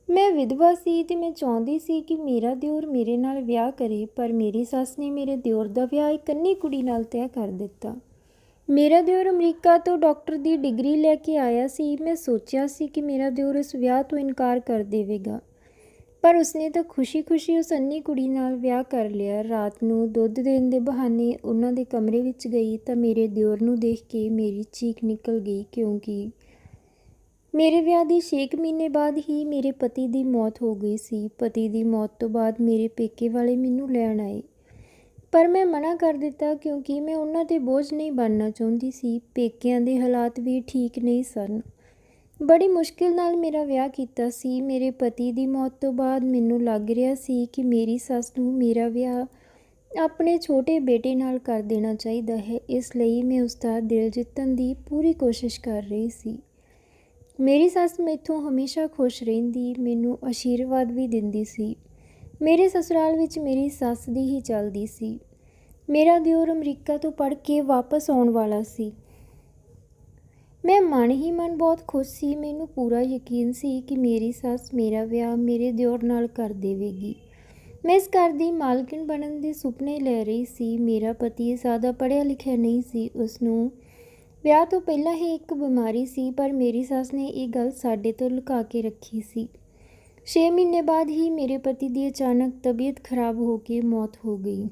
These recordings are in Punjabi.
ਮੈਂ ਵਿਧਵਾ ਸੀ ਤੇ ਮੈਂ ਚਾਹੁੰਦੀ ਸੀ ਕਿ ਮੇਰਾ ਦਿਓਰ ਮੇਰੇ ਨਾਲ ਵਿਆਹ ਕਰੇ, ਪਰ ਮੇਰੀ ਸੱਸ ਨੇ ਮੇਰੇ ਦਿਓਰ ਦਾ ਵਿਆਹ ਇੱਕ ਅੰਨੀ ਕੁੜੀ ਨਾਲ ਤੈਅ ਕਰ ਦਿੱਤਾ। ਮੇਰਾ ਦਿਓਰ ਅਮਰੀਕਾ ਤੋਂ ਡਾਕਟਰ ਦੀ ਡਿਗਰੀ ਲੈ ਕੇ ਆਇਆ ਸੀ। ਮੈਂ ਸੋਚਿਆ ਸੀ ਕਿ ਮੇਰਾ ਦਿਓਰ ਇਸ ਵਿਆਹ ਤੋਂ ਇਨਕਾਰ ਕਰ ਦੇਵੇਗਾ, ਪਰ ਉਸਨੇ ਤਾਂ ਖੁਸ਼ੀ-ਖੁਸ਼ੀ ਉਸ ਅੰਨੀ ਕੁੜੀ ਨਾਲ ਵਿਆਹ ਕਰ ਲਿਆ। ਰਾਤ ਨੂੰ ਦੁੱਧ ਦੇਣ ਦੇ ਬਹਾਨੇ ਉਹਨਾਂ ਦੇ ਕਮਰੇ ਵਿੱਚ ਗਈ ਤਾਂ ਮੇਰੇ ਦਿਓਰ ਨੂੰ ਦੇਖ ਕੇ ਮੇਰੀ ਚੀਕ ਨਿਕਲ ਗਈ, ਕਿਉਂਕਿ ਮੇਰੇ ਵਿਆਹ ਦੇ 6 ਮਹੀਨੇ ਬਾਅਦ ਹੀ ਮੇਰੇ ਪਤੀ ਦੀ ਮੌਤ ਹੋ ਗਈ ਸੀ। ਪਤੀ ਦੀ ਮੌਤ ਤੋਂ ਬਾਅਦ ਮੇਰੇ ਪੇਕੇ ਵਾਲੇ ਮੈਨੂੰ ਲੈਣ ਆਏ, ਪਰ ਮੈਂ ਮਨਾ ਕਰ ਦਿੱਤਾ ਕਿਉਂਕਿ ਮੈਂ ਉਹਨਾਂ 'ਤੇ ਬੋਝ ਨਹੀਂ ਬਣਨਾ ਚਾਹੁੰਦੀ ਸੀ। ਪੇਕਿਆਂ ਦੇ ਹਾਲਾਤ ਵੀ ਠੀਕ ਨਹੀਂ ਸਨ। ਬੜੀ ਮੁਸ਼ਕਿਲ ਨਾਲ ਮੇਰਾ ਵਿਆਹ ਕੀਤਾ ਸੀ। ਮੇਰੇ ਪਤੀ ਦੀ ਮੌਤ ਤੋਂ ਬਾਅਦ ਮੈਨੂੰ ਲੱਗ ਰਿਹਾ ਸੀ ਕਿ ਮੇਰੀ ਸੱਸ ਨੂੰ ਮੇਰਾ ਵਿਆਹ ਆਪਣੇ ਛੋਟੇ ਬੇਟੇ ਨਾਲ ਕਰ ਦੇਣਾ ਚਾਹੀਦਾ ਹੈ। ਇਸ ਲਈ ਮੈਂ ਉਸ ਦਾ ਦਿਲ ਜਿੱਤਣ ਦੀ ਪੂਰੀ ਕੋਸ਼ਿਸ਼ ਕਰ ਰਹੀ ਸੀ। ਮੇਰੀ ਸੱਸ ਮੈਥੋਂ ਹਮੇਸ਼ਾ ਖੁਸ਼ ਰਹਿੰਦੀ, ਮੈਨੂੰ ਆਸ਼ੀਰਵਾਦ ਵੀ ਦਿੰਦੀ ਸੀ। ਮੇਰੇ ਸਸੁਰਾਲ ਵਿੱਚ ਮੇਰੀ ਸੱਸ ਦੀ ਹੀ ਚੱਲਦੀ ਸੀ। ਮੇਰਾ ਦਿਓਰ ਅਮਰੀਕਾ ਤੋਂ ਪੜ੍ਹ ਕੇ ਵਾਪਸ ਆਉਣ ਵਾਲਾ ਸੀ। ਮੈਂ ਮਨ ਹੀ ਮਨ ਬਹੁਤ ਖੁਸ਼ ਸੀ। ਮੈਨੂੰ ਪੂਰਾ ਯਕੀਨ ਸੀ ਕਿ ਮੇਰੀ ਸੱਸ ਮੇਰਾ ਵਿਆਹ ਮੇਰੇ ਦਿਓਰ ਨਾਲ ਕਰ ਦੇਵੇਗੀ। ਮੈਂ ਇਸ ਘਰ ਦੀ ਮਾਲਕਿਨ ਬਣਨ ਦੇ ਸੁਪਨੇ ਲੈ ਰਹੀ ਸੀ। ਮੇਰਾ ਪਤੀ ਜ਼ਿਆਦਾ ਪੜ੍ਹਿਆ ਲਿਖਿਆ ਨਹੀਂ ਸੀ। ਉਸਨੂੰ ਵਿਆਹ ਤੋਂ ਪਹਿਲਾਂ ਹੀ ਇੱਕ ਬਿਮਾਰੀ ਸੀ, ਪਰ ਮੇਰੀ ਸੱਸ ਨੇ ਇਹ ਗੱਲ ਸਾਡੇ ਤੋਂ ਲੁਕਾ ਕੇ ਰੱਖੀ ਸੀ। 6 ਮਹੀਨੇ ਬਾਅਦ ਹੀ ਮੇਰੇ ਪਤੀ ਦੀ ਅਚਾਨਕ ਤਬੀਅਤ ਖਰਾਬ ਹੋ ਕੇ ਮੌਤ ਹੋ ਗਈ।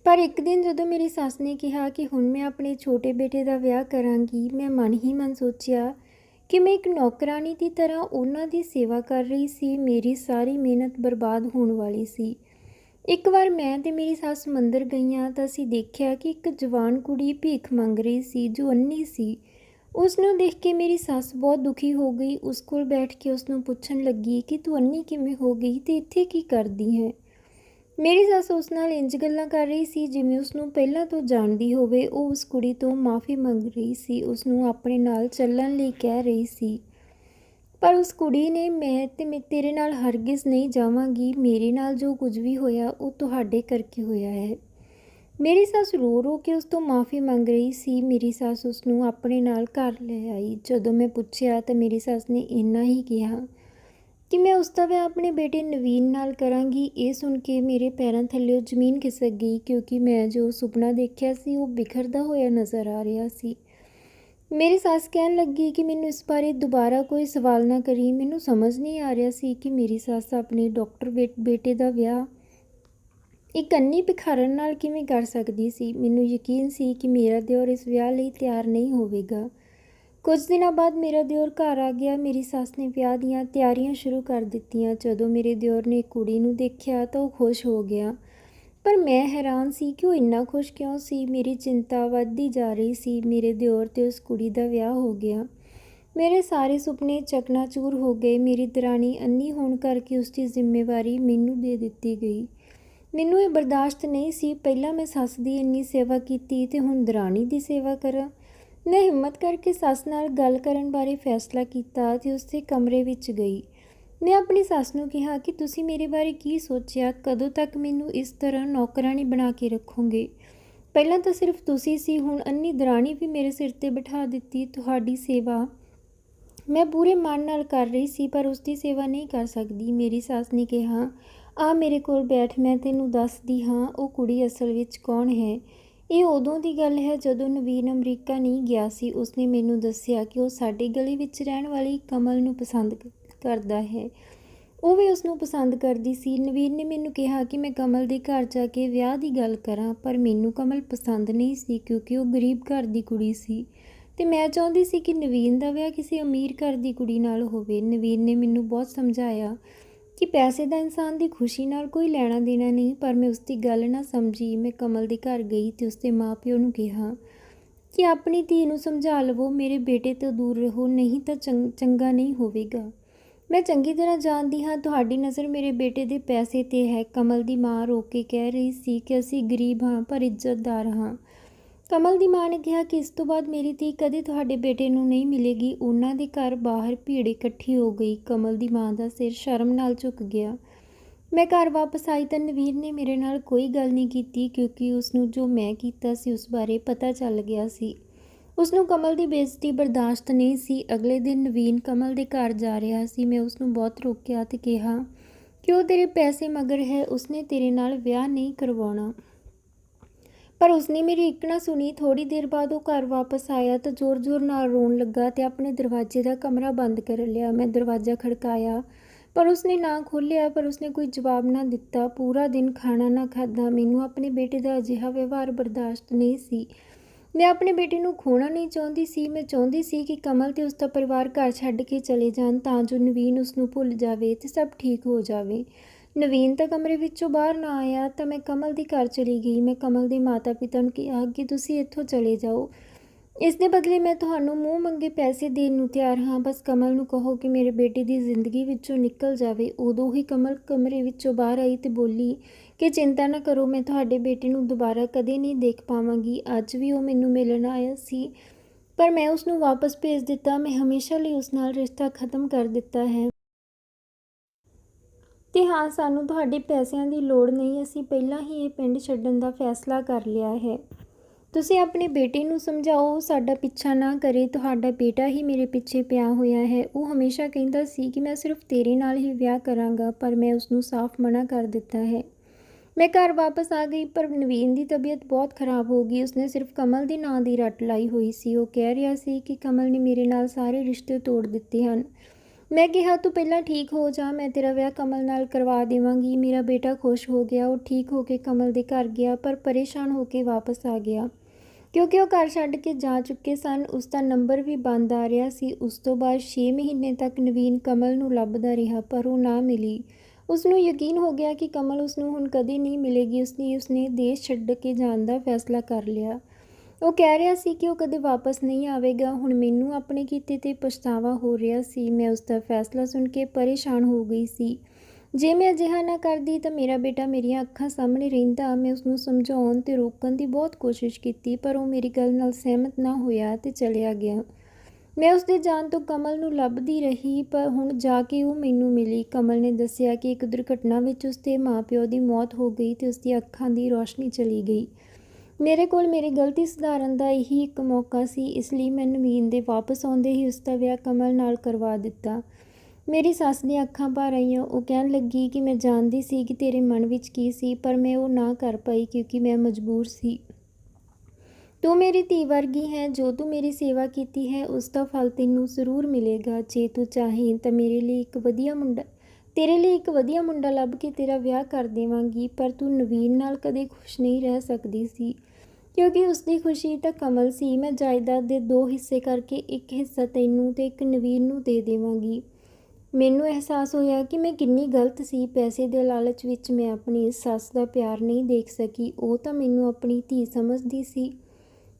ਪਰ ਇੱਕ ਦਿਨ ਜਦੋਂ ਮੇਰੀ ਸੱਸ ਨੇ ਕਿਹਾ ਕਿ ਹੁਣ ਮੈਂ ਆਪਣੇ ਛੋਟੇ ਬੇਟੇ ਦਾ ਵਿਆਹ ਕਰਾਂਗੀ, ਮੈਂ ਮਨ ਹੀ ਮਨ ਸੋਚਿਆ ਕਿ ਮੈਂ ਇੱਕ ਨੌਕਰਾਨੀ ਦੀ ਤਰ੍ਹਾਂ ਉਹਨਾਂ ਦੀ ਸੇਵਾ ਕਰ ਰਹੀ ਸੀ। ਮੇਰੀ ਸਾਰੀ ਮਿਹਨਤ ਬਰਬਾਦ ਹੋਣ ਵਾਲੀ ਸੀ। ਇੱਕ ਵਾਰ ਮੈਂ ਤੇ ਮੇਰੀ ਸੱਸ ਮੰਦਰ ਗਈਆਂ ਤਾਂ ਅਸੀਂ ਦੇਖਿਆ ਕਿ ਇੱਕ ਜਵਾਨ ਕੁੜੀ ਭੀਖ ਮੰਗ ਰਹੀ ਸੀ ਜੋ ਅੰਨੀ ਸੀ। ਉਸ ਨੂੰ ਦੇਖ ਕੇ ਮੇਰੀ ਸੱਸ ਬਹੁਤ ਦੁਖੀ ਹੋ ਗਈ। ਉਸ ਕੋਲ ਬੈਠ ਕੇ ਉਸ ਨੂੰ ਪੁੱਛਣ ਲੱਗੀ ਕਿ ਤੂੰ ਅੰਨੀ ਕਿਵੇਂ ਹੋ ਗਈ ਤੇ ਇੱਥੇ ਕੀ ਕਰਦੀ ਹੈ। ਮੇਰੀ ਸੱਸ ਉਸ ਨਾਲ ਇੰਜ ਗੱਲਾਂ ਕਰ ਰਹੀ ਸੀ ਜਿਵੇਂ ਉਸ ਨੂੰ ਪਹਿਲਾਂ ਤੋਂ ਜਾਣਦੀ ਹੋਵੇ। ਉਹ ਉਸ ਕੁੜੀ ਤੋਂ ਮਾफ़ੀ ਮੰਗ ਰਹੀ ਸੀ, ਉਸ ਨੂੰ ਆਪਣੇ ਨਾਲ ਚੱਲਣ ਲਈ ਕਹਿ ਰਹੀ ਸੀ, ਪਰ ਉਸ ਕੁੜੀ ਨੇ ਮੈਂ ਤੇਰੇ ਨਾਲ ਹਰਗਿਜ਼ ਨਹੀਂ ਜਾਵਾਂਗੀ। ਮੇਰੇ ਨਾਲ ਜੋ ਕੁਝ ਵੀ ਹੋਇਆ ਉਹ ਤੁਹਾਡੇ ਕਰਕੇ ਹੋਇਆ ਹੈ। ਮੇਰੀ ਸੱਸ ਰੋ ਰੋ ਕੇ ਉਸ ਤੋਂ ਮਾफ़ੀ ਮੰਗ ਰਹੀ ਸੀ। ਮੇਰੀ ਸੱਸ ਉਸ ਨੂੰ ਆਪਣੇ ਨਾਲ ਘਰ ਲੈ ਆਈ। ਜਦੋਂ ਮੈਂ ਪੁੱਛਿਆ ਤਾਂ ਮੇਰੀ ਸੱਸ ਨੇ ਇੰਨਾ ਹੀ ਕਿਹਾ ਕਿ ਮੈਂ ਉਸ ਦਾ ਵਿਆਹ ਆਪਣੇ ਬੇਟੇ ਨਵੀਨ ਨਾਲ ਕਰਾਂਗੀ। ਇਹ ਸੁਣ ਕੇ ਮੇਰੇ ਪੈਰਾਂ ਥੱਲਿਓਂ ਜ਼ਮੀਨ ਖਿਸਕ ਗਈ, ਕਿਉਂਕਿ ਮੈਂ ਜੋ ਸੁਪਨਾ ਦੇਖਿਆ ਸੀ ਉਹ ਬਿਖਰਦਾ ਹੋਇਆ ਨਜ਼ਰ ਆ ਰਿਹਾ ਸੀ। ਮੇਰੀ ਸੱਸ ਕਹਿਣ ਲੱਗੀ ਕਿ ਮੈਨੂੰ ਇਸ ਬਾਰੇ ਦੁਬਾਰਾ ਕੋਈ ਸਵਾਲ ਨਾ ਕਰੀ। ਮੈਨੂੰ ਸਮਝ ਨਹੀਂ ਆ ਰਿਹਾ ਸੀ ਕਿ ਮੇਰੀ ਸੱਸ ਆਪਣੇ ਡਾਕਟਰ ਬੇਟੇ ਦਾ ਵਿਆਹ ਇੱਕ ਅੰਨੀ ਭਿਖਾਰਣ ਨਾਲ ਕਿਵੇਂ ਕਰ ਸਕਦੀ ਸੀ। ਮੈਨੂੰ ਯਕੀਨ ਸੀ ਕਿ ਮੇਰਾ ਦਿਓਰ ਇਸ ਵਿਆਹ ਲਈ ਤਿਆਰ ਨਹੀਂ ਹੋਵੇਗਾ। ਕੁਝ ਦਿਨਾਂ ਬਾਅਦ ਮੇਰਾ ਦਿਓਰ ਘਰ ਆ ਗਿਆ। ਮੇਰੀ ਸੱਸ ਨੇ ਵਿਆਹ ਦੀਆਂ ਤਿਆਰੀਆਂ ਸ਼ੁਰੂ ਕਰ ਦਿੱਤੀਆਂ। ਜਦੋਂ ਮੇਰੇ ਦਿਓਰ ਨੇ ਕੁੜੀ ਨੂੰ ਦੇਖਿਆ ਤਾਂ ਉਹ ਖੁਸ਼ ਹੋ ਗਿਆ, ਪਰ ਮੈਂ ਹੈਰਾਨ ਸੀ ਕਿ ਉਹ ਇੰਨਾ ਖੁਸ਼ ਕਿਉਂ ਸੀ। ਮੇਰੀ ਚਿੰਤਾ ਵੱਧਦੀ ਜਾ ਰਹੀ ਸੀ। ਮੇਰੇ ਦਿਓਰ ਤੇ ਉਸ ਕੁੜੀ ਦਾ ਵਿਆਹ ਹੋ ਗਿਆ। ਮੇਰੇ ਸਾਰੇ ਸੁਪਨੇ ਚਕਨਾਚੂਰ ਹੋ ਗਏ। ਮੇਰੀ ਦਰਾਣੀ ਅੰਨੀ ਹੋਣ ਕਰਕੇ ਉਸ ਦੀ ਜ਼ਿੰਮੇਵਾਰੀ ਮੈਨੂੰ ਦੇ ਦਿੱਤੀ ਗਈ। ਮੈਨੂੰ ਇਹ ਬਰਦਾਸ਼ਤ ਨਹੀਂ ਸੀ। ਪਹਿਲਾਂ ਮੈਂ ਸੱਸ ਦੀ ਇੰਨੀ ਸੇਵਾ ਕੀਤੀ ਤੇ ਹੁਣ ਦਰਾਣੀ ਦੀ ਸੇਵਾ ਕਰਾਂ। ਮੈਂ ਹਿੰਮਤ ਕਰਕੇ ਸੱਸ ਨਾਲ ਗੱਲ ਕਰਨ ਬਾਰੇ ਫੈਸਲਾ ਕੀਤਾ ਤੇ ਉਸ ਦੇ ਕਮਰੇ ਵਿੱਚ ਗਈ। ਮੈਂ ਆਪਣੀ ਸੱਸ ਨੂੰ ਕਿਹਾ ਕਿ ਤੁਸੀਂ ਮੇਰੇ ਬਾਰੇ ਕੀ ਸੋਚਿਆ? ਕਦੋਂ ਤੱਕ ਮੈਨੂੰ ਇਸ ਤਰ੍ਹਾਂ ਨੌਕਰਾਣੀ ਬਣਾ ਕੇ ਰੱਖੋਗੇ? ਪਹਿਲਾਂ ਤਾਂ ਸਿਰਫ ਤੁਸੀਂ ਸੀ, ਹੁਣ ਅੰਨੀ ਦਰਾਣੀ ਵੀ ਮੇਰੇ ਸਿਰ 'ਤੇ ਬਿਠਾ ਦਿੱਤੀ। ਤੁਹਾਡੀ ਸੇਵਾ ਮੈਂ ਪੂਰੇ ਮਨ ਨਾਲ ਕਰ ਰਹੀ ਸੀ, ਪਰ ਉਸ ਦੀ ਸੇਵਾ ਨਹੀਂ ਕਰ ਸਕਦੀ। ਮੇਰੀ ਸੱਸ ਨੇ ਕਿਹਾ, ਆ ਮੇਰੇ ਕੋਲ ਬੈਠ, ਮੈਂ ਤੈਨੂੰ ਦੱਸਦੀ ਹਾਂ ਉਹ ਕੁੜੀ ਅਸਲ ਵਿੱਚ ਕੌਣ ਹੈ। ਇਹ ਉਦੋਂ ਦੀ ਗੱਲ ਹੈ ਜਦੋਂ ਨਵੀਨ ਅਮਰੀਕਾ ਨਹੀਂ ਗਿਆ ਸੀ। ਉਸਨੇ ਮੈਨੂੰ ਦੱਸਿਆ ਕਿ ਉਹ ਸਾਡੇ ਗਲੀ ਵਿੱਚ ਰਹਿਣ ਵਾਲੀ ਕਮਲ ਨੂੰ ਪਸੰਦ ਕਰਦਾ ਹੈ। ਉਹ ਵੀ ਉਸ ਨੂੰ ਪਸੰਦ ਕਰਦੀ ਸੀ। ਨਵੀਨ ਨੇ ਮੈਨੂੰ ਕਿਹਾ ਕਿ ਮੈਂ ਕਮਲ ਦੇ ਘਰ ਜਾ ਕੇ ਵਿਆਹ ਦੀ ਗੱਲ ਕਰਾਂ, ਪਰ ਮੈਨੂੰ ਕਮਲ ਪਸੰਦ ਨਹੀਂ ਸੀ ਕਿਉਂਕਿ ਉਹ ਗਰੀਬ ਘਰ ਦੀ ਕੁੜੀ ਸੀ ਤੇ ਮੈਂ ਚਾਹੁੰਦੀ ਸੀ ਕਿ ਨਵੀਨ ਦਾ ਵਿਆਹ ਕਿਸੇ ਅਮੀਰ ਘਰ ਦੀ ਕੁੜੀ ਨਾਲ ਹੋਵੇ। ਨਵੀਨ ਨੇ ਮੈਨੂੰ ਬਹੁਤ ਸਮਝਾਇਆ ਕਿ ਪੈਸੇ ਦਾ ਇਨਸਾਨ ਦੀ ਖੁਸ਼ੀ ਨਾਲ ਕੋਈ ਲੈਣਾ ਦੇਣਾ ਨਹੀਂ, ਪਰ ਮੈਂ ਉਸਦੀ ਗੱਲ ਨਾ ਸਮਝੀ। ਮੈਂ ਕਮਲ ਦੇ ਘਰ ਗਈ ਤੇ ਉਸਦੇ ਮਾਂ-ਪਿਓ ਨੂੰ ਕਿਹਾ ਕਿ ਆਪਣੀ ਧੀ ਨੂੰ ਸਮਝਾ ਲਵੋ, ਮੇਰੇ ਬੇਟੇ ਤੋਂ ਦੂਰ ਰਹੋ, ਨਹੀਂ ਤਾਂ ਚੰਗਾ ਨਹੀਂ ਹੋਵੇਗਾ। ਮੈਂ ਚੰਗੀ ਤਰ੍ਹਾਂ ਜਾਣਦੀ ਹਾਂ ਤੁਹਾਡੀ ਨਜ਼ਰ ਮੇਰੇ ਬੇਟੇ ਦੇ ਪੈਸੇ 'ਤੇ ਹੈ। ਕਮਲ ਦੀ ਮਾਂ ਰੋ ਕੇ ਕਹਿ ਰਹੀ ਸੀ ਕਿ ਅਸੀਂ ਗਰੀਬ ਹਾਂ ਪਰ ਇੱਜ਼ਤਦਾਰ ਹਾਂ। ਕਮਲ ਦੀ ਮਾਂ ਨੇ ਕਿਹਾ ਕਿ ਇਸ ਤੋਂ ਬਾਅਦ ਮੇਰੀ ਧੀ ਕਦੇ ਤੁਹਾਡੇ ਬੇਟੇ ਨੂੰ ਨਹੀਂ ਮਿਲੇਗੀ। ਉਹਨਾਂ ਦੇ ਘਰ ਬਾਹਰ ਭੀੜ ਇਕੱਠੀ ਹੋ ਗਈ। ਕਮਲ ਦੀ ਮਾਂ ਦਾ ਸਿਰ ਸ਼ਰਮ ਨਾਲ ਝੁਕ ਗਿਆ। ਮੈਂ ਘਰ ਵਾਪਸ ਆਈ ਤਾਂ ਨਵੀਨ ਨੇ ਮੇਰੇ ਨਾਲ ਕੋਈ ਗੱਲ ਨਹੀਂ ਕੀਤੀ, ਕਿਉਂਕਿ ਉਸਨੂੰ ਜੋ ਮੈਂ ਕੀਤਾ ਸੀ ਉਸ ਬਾਰੇ ਪਤਾ ਚੱਲ ਗਿਆ ਸੀ। ਉਸਨੂੰ ਕਮਲ ਦੀ ਬੇਇੱਜ਼ਤੀ ਬਰਦਾਸ਼ਤ ਨਹੀਂ ਸੀ। ਅਗਲੇ ਦਿਨ ਨਵੀਨ ਕਮਲ ਦੇ ਘਰ ਜਾ ਰਿਹਾ ਸੀ। ਮੈਂ ਉਸਨੂੰ ਬਹੁਤ ਰੋਕਿਆ ਤੇ ਕਿਹਾ ਕਿ ਉਹ ਤੇਰੇ ਪੈਸੇ ਮਗਰ ਹੈ, ਉਸਨੇ ਤੇਰੇ ਨਾਲ ਵਿਆਹ ਨਹੀਂ ਕਰਵਾਉਣਾ। ਪਰ ਉਸਨੇ ਮੇਰੀ ਇੱਕ ਨਾ ਸੁਣੀ। ਥੋੜ੍ਹੀ ਦੇਰ ਬਾਅਦ ਉਹ ਘਰ ਵਾਪਸ ਆਇਆ ਤਾਂ ਜ਼ੋਰ-ਜ਼ੋਰ ਨਾਲ ਰੋਣ ਲੱਗਾ ਤੇ ਆਪਣੇ ਦਰਵਾਜ਼ੇ ਦਾ ਕਮਰਾ ਬੰਦ ਕਰ ਲਿਆ। ਮੈਂ ਦਰਵਾਜ਼ਾ ਖੜਕਾਇਆ ਪਰ ਉਸਨੇ ਨਾ ਖੋਲ੍ਹਿਆ, ਪਰ ਉਸਨੇ ਕੋਈ ਜਵਾਬ ਨਾ ਦਿੱਤਾ। ਪੂਰਾ ਦਿਨ ਖਾਣਾ ਨਾ ਖਾਧਾ। ਮੈਨੂੰ ਆਪਣੇ ਬੇਟੇ ਦਾ ਅਜਿਹਾ ਵਿਵਹਾਰ ਬਰਦਾਸ਼ਤ ਨਹੀਂ ਸੀ। ਮੈਂ ਆਪਣੇ ਬੇਟੇ ਨੂੰ ਖੋਣਾ ਨਹੀਂ ਚਾਹੁੰਦੀ ਸੀ। ਮੈਂ ਚਾਹੁੰਦੀ ਸੀ ਕਿ ਕਮਲ ਤੇ ਉਸਦਾ ਪਰਿਵਾਰ ਘਰ ਛੱਡ ਕੇ ਚਲੇ ਜਾਣ ਤਾਂ ਜੋ ਨਵੀਨ ਉਸਨੂੰ ਭੁੱਲ ਜਾਵੇ ਤੇ ਸਭ ਠੀਕ ਹੋ ਜਾਵੇ। ਨਵੀਨ ਤਾਂ ਕਮਰੇ ਵਿੱਚੋਂ ਬਾਹਰ ਨਾ ਆਇਆ ਤਾਂ ਮੈਂ ਕਮਲ ਦੇ ਘਰ ਚਲੀ ਗਈ। ਮੈਂ ਕਮਲ ਦੇ ਮਾਤਾ-ਪਿਤਾ ਨੂੰ ਕਿਹਾ ਕਿ ਤੁਸੀਂ ਇੱਥੋਂ ਚਲੇ ਜਾਓ। ਇਸ ਦੇ ਬਦਲੇ ਮੈਂ ਤੁਹਾਨੂੰ ਮੂੰਹ ਮੰਗੇ ਪੈਸੇ ਦੇਣ ਨੂੰ ਤਿਆਰ ਹਾਂ। ਬਸ ਕਮਲ ਨੂੰ ਕਹੋ ਕਿ ਮੇਰੇ ਬੇਟੇ ਦੀ ਜ਼ਿੰਦਗੀ ਵਿੱਚੋਂ ਨਿਕਲ ਜਾਵੇ। ਉਦੋਂ ਹੀ ਕਮਲ ਕਮਰੇ ਵਿੱਚੋਂ ਬਾਹਰ ਆਈ ਤੇ ਬੋਲੀ ਕਿ ਚਿੰਤਾ ਨਾ ਕਰੋ, ਮੈਂ ਤੁਹਾਡੇ ਬੇਟੇ ਨੂੰ ਦੁਬਾਰਾ ਕਦੇ ਨਹੀਂ ਦੇਖ ਪਾਵਾਂਗੀ। ਅੱਜ ਵੀ ਉਹ ਮੈਨੂੰ ਮਿਲਣ ਆਇਆ ਸੀ ਪਰ ਮੈਂ ਉਸਨੂੰ ਵਾਪਸ ਭੇਜ ਦਿੱਤਾ। ਮੈਂ ਹਮੇਸ਼ਾ ਲਈ ਉਸ ਨਾਲ ਰਿਸ਼ਤਾ ਖਤਮ ਕਰ ਦਿੱਤਾ ਹੈ। ਤੇ ਹਾਂ, ਸਾਨੂੰ ਤੁਹਾਡੇ ਪੈਸਿਆਂ ਦੀ ਲੋੜ ਨਹੀਂ। ਅਸੀਂ ਪਹਿਲਾਂ ਹੀ ਇਹ ਪਿੰਡ ਛੱਡਣ ਦਾ ਫੈਸਲਾ ਕਰ ਲਿਆ ਹੈ। ਤੁਸੀਂ ਆਪਣੇ ਬੇਟੇ ਨੂੰ ਸਮਝਾਓ ਸਾਡਾ ਪਿੱਛਾ ਨਾ ਕਰੇ। ਤੁਹਾਡਾ ਬੇਟਾ ਹੀ ਮੇਰੇ ਪਿੱਛੇ ਪਿਆ ਹੋਇਆ ਹੈ। ਉਹ ਹਮੇਸ਼ਾ ਕਹਿੰਦਾ ਸੀ ਕਿ ਮੈਂ ਸਿਰਫ ਤੇਰੇ ਨਾਲ ਹੀ ਵਿਆਹ ਕਰਾਂਗਾ, ਪਰ ਮੈਂ ਉਸਨੂੰ ਸਾਫ਼ ਮਨਾ ਕਰ ਦਿੱਤਾ ਹੈ। ਮੈਂ ਘਰ ਵਾਪਸ ਆ ਗਈ ਪਰ ਨਵੀਨ ਦੀ ਤਬੀਅਤ ਬਹੁਤ ਖਰਾਬ ਹੋ ਗਈ। ਉਸਨੇ ਸਿਰਫ ਕਮਲ ਦੇ ਨਾਂ ਦੀ ਰੱਟ ਲਾਈ ਹੋਈ ਸੀ। ਉਹ ਕਹਿ ਰਿਹਾ ਸੀ ਕਿ ਕਮਲ ਨੇ ਮੇਰੇ ਨਾਲ ਸਾਰੇ ਰਿਸ਼ਤੇ ਤੋੜ ਦਿੱਤੇ ਹਨ। ਮੈਂ ਕਿਹਾ ਤੂੰ ਪਹਿਲਾਂ ਠੀਕ ਹੋ ਜਾ, ਮੈਂ ਤੇਰਾ ਵਿਆਹ ਕਮਲ ਨਾਲ ਕਰਵਾ ਦੇਵਾਂਗੀ। ਮੇਰਾ ਬੇਟਾ ਖੁਸ਼ ਹੋ ਗਿਆ। ਉਹ ਠੀਕ ਹੋ ਕੇ ਕਮਲ ਦੇ ਘਰ ਗਿਆ ਪਰ ਪਰੇਸ਼ਾਨ ਹੋ ਕੇ ਵਾਪਸ ਆ ਗਿਆ ਕਿਉਂਕਿ ਉਹ ਘਰ ਛੱਡ ਕੇ ਜਾ ਚੁੱਕੇ ਸਨ। ਉਸਦਾ ਨੰਬਰ ਵੀ ਬੰਦ ਆ ਰਿਹਾ ਸੀ। ਉਸ ਤੋਂ ਬਾਅਦ 6 ਮਹੀਨੇ ਤੱਕ ਨਵੀਨ ਕਮਲ ਨੂੰ ਲੱਭਦਾ ਰਿਹਾ ਪਰ ਉਹ ਨਾ ਮਿਲੀ। ਉਸਨੂੰ ਯਕੀਨ ਹੋ ਗਿਆ ਕਿ ਕਮਲ ਉਸਨੂੰ ਹੁਣ ਕਦੇ ਨਹੀਂ ਮਿਲੇਗੀ। ਉਸਨੇ ਦੇਸ਼ ਛੱਡ ਕੇ ਜਾਣ ਦਾ ਫੈਸਲਾ ਕਰ ਲਿਆ। ਉਹ ਕਹਿ ਰਿਹਾ ਸੀ ਕਿ ਉਹ ਕਦੇ ਵਾਪਸ ਨਹੀਂ ਆਵੇਗਾ। ਹੁਣ ਮੈਨੂੰ ਆਪਣੇ ਕੀਤੇ 'ਤੇ ਪਛਤਾਵਾ ਹੋ ਰਿਹਾ ਸੀ। ਮੈਂ ਉਸਦਾ ਫੈਸਲਾ ਸੁਣ ਕੇ ਪਰੇਸ਼ਾਨ ਹੋ ਗਈ ਸੀ। ਜੇ ਮੈਂ ਅਜਿਹਾ ਨਾ ਕਰਦੀ ਤਾਂ ਮੇਰਾ ਬੇਟਾ ਮੇਰੀਆਂ ਅੱਖਾਂ ਸਾਹਮਣੇ ਰਹਿੰਦਾ। ਮੈਂ ਉਸਨੂੰ ਸਮਝਾਉਣ ਤੇ ਰੋਕਣ ਦੀ ਬਹੁਤ ਕੋਸ਼ਿਸ਼ ਕੀਤੀ ਪਰ ਉਹ ਮੇਰੀ ਗੱਲ ਨਾਲ ਸਹਿਮਤ ਨਾ ਹੋਇਆ ਤੇ ਚਲਿਆ ਗਿਆ। ਮੈਂ ਉਸਦੇ ਜਾਣ ਤੋਂ ਕਮਲ ਨੂੰ ਲੱਭਦੀ ਰਹੀ ਪਰ ਹੁਣ ਜਾ ਕੇ ਉਹ ਮੈਨੂੰ ਮਿਲੀ। ਕਮਲ ਨੇ ਦੱਸਿਆ ਕਿ ਇੱਕ ਦੁਰਘਟਨਾ ਵਿੱਚ ਉਸਦੇ ਮਾਂ-ਪਿਓ ਦੀ ਮੌਤ ਹੋ ਗਈ ਤੇ ਉਸਦੀ ਅੱਖਾਂ ਦੀ ਰੌਸ਼ਨੀ ਚਲੀ ਗਈ। ਮੇਰੇ ਕੋਲ ਮੇਰੀ ਗਲਤੀ ਸੁਧਾਰਨ ਦਾ ਇਹੀ ਇੱਕ ਮੌਕਾ ਸੀ, ਇਸ ਲਈ ਮੈਂ ਨਵੀਨ ਦੇ ਵਾਪਸ ਆਉਂਦੇ ਹੀ ਉਸਦਾ ਵਿਆਹ ਕਮਲ ਨਾਲ ਕਰਵਾ ਦਿੱਤਾ। ਮੇਰੀ ਸੱਸ ਦੀਆਂ ਅੱਖਾਂ ਭਰ ਆਈਆਂ। ਉਹ ਕਹਿਣ ਲੱਗੀ ਕਿ ਮੈਂ ਜਾਣਦੀ ਸੀ ਕਿ ਤੇਰੇ ਮਨ ਵਿੱਚ ਕੀ ਸੀ ਪਰ ਮੈਂ ਉਹ ਨਾ ਕਰ ਪਾਈ ਕਿਉਂਕਿ ਮੈਂ ਮਜਬੂਰ ਸੀ। ਤੂੰ ਮੇਰੀ ਧੀ ਵਰਗੀ ਹੈ। ਜੋ ਤੂੰ ਮੇਰੀ ਸੇਵਾ ਕੀਤੀ ਹੈ ਉਸ ਦਾ ਫਲ ਤੈਨੂੰ ਜ਼ਰੂਰ ਮਿਲੇਗਾ। ਜੇ ਤੂੰ ਚਾਹੇਂ ਤਾਂ ਤੇਰੇ ਲਈ ਇੱਕ ਵਧੀਆ ਮੁੰਡਾ ਲੱਭ ਕੇ ਤੇਰਾ ਵਿਆਹ ਕਰ ਦੇਵਾਂਗੀ। ਪਰ ਤੂੰ ਨਵੀਨ ਨਾਲ ਕਦੇ ਖੁਸ਼ ਨਹੀਂ ਰਹਿ ਸਕਦੀ ਸੀ ਕਿਉਂਕਿ ਉਸਦੀ ਖੁਸ਼ੀ ਤਾਂ ਕਮਲ ਸੀ। ਮੈਂ ਜਾਇਦਾਦ ਦੇ 2 ਹਿੱਸੇ ਕਰਕੇ ਇੱਕ ਹਿੱਸਾ ਤੈਨੂੰ ਤੇ ਇੱਕ ਨਵੀਨ ਨੂੰ ਦੇ ਦੇਵਾਂਗੀ। ਮੈਨੂੰ ਅਹਿਸਾਸ ਹੋਇਆ ਕਿ ਮੈਂ ਕਿੰਨੀ ਗਲਤ ਸੀ। ਪੈਸੇ ਦੇ ਲਾਲਚ ਵਿੱਚ ਮੈਂ ਆਪਣੀ ਸੱਸ ਦਾ ਪਿਆਰ ਨਹੀਂ ਦੇਖ ਸਕੀ। ਉਹ ਤਾਂ ਮੈਨੂੰ ਆਪਣੀ ਧੀ ਸਮਝਦੀ ਸੀ।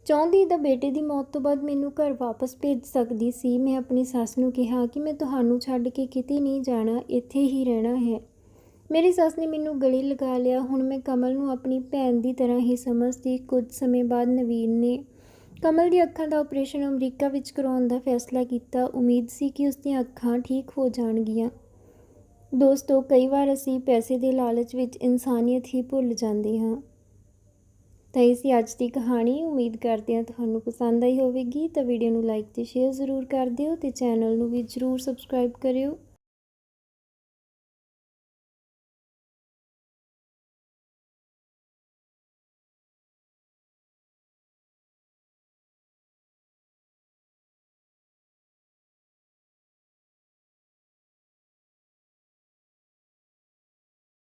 ਚਾਹੁੰਦੀ ਤਾਂ ਬੇਟੇ ਦੀ ਮੌਤ ਤੋਂ ਬਾਅਦ ਮੈਨੂੰ ਘਰ ਵਾਪਸ ਭੇਜ ਸਕਦੀ ਸੀ। ਮੈਂ ਆਪਣੀ ਸੱਸ ਨੂੰ ਕਿਹਾ ਕਿ ਮੈਂ ਤੁਹਾਨੂੰ ਛੱਡ ਕੇ ਕਿਤੇ ਨਹੀਂ ਜਾਣਾ, ਇੱਥੇ ਹੀ ਰਹਿਣਾ ਹੈ। ਮੇਰੀ ਸੱਸ ਨੇ ਮੈਨੂੰ ਗਲੇ ਲਗਾ ਲਿਆ। ਹੁਣ ਮੈਂ ਕਮਲ ਨੂੰ ਆਪਣੀ ਭੈਣ ਦੀ ਤਰ੍ਹਾਂ ਹੀ ਸਮਝਦੀ। ਕੁਝ ਸਮੇਂ ਬਾਅਦ ਨਵੀਨ ਨੇ ਕਮਲ ਦੀ ਅੱਖਾਂ ਦਾ ਆਪਰੇਸ਼ਨ ਅਮਰੀਕਾ ਵਿੱਚ ਕਰਵਾਉਣ ਦਾ ਫੈਸਲਾ ਕੀਤਾ। ਉਮੀਦ ਸੀ ਕਿ ਉਸਦੀਆਂ ਅੱਖਾਂ ਠੀਕ ਹੋ ਜਾਣਗੀਆਂ। ਦੋਸਤੋ, ਕਈ ਵਾਰ ਅਸੀਂ ਪੈਸੇ ਦੇ ਲਾਲਚ ਵਿੱਚ ਇਨਸਾਨੀਅਤ ਹੀ ਭੁੱਲ ਜਾਂਦੇ ਹਾਂ। ਤਾਂ ਇਹ ਸੀ ਅੱਜ ਦੀ ਕਹਾਣੀ। ਉਮੀਦ ਕਰਦੇ ਹਾਂ ਤੁਹਾਨੂੰ ਪਸੰਦ ਆਈ ਹੋਵੇਗੀ। ਤਾਂ ਵੀਡੀਓ ਨੂੰ ਲਾਈਕ ਤੇ ਸ਼ੇਅਰ ਜ਼ਰੂਰ ਕਰ ਦਿਓ ਤੇ ਚੈਨਲ ਨੂੰ ਵੀ ਜ਼ਰੂਰ ਸਬਸਕ੍ਰਾਈਬ ਕਰਿਓ।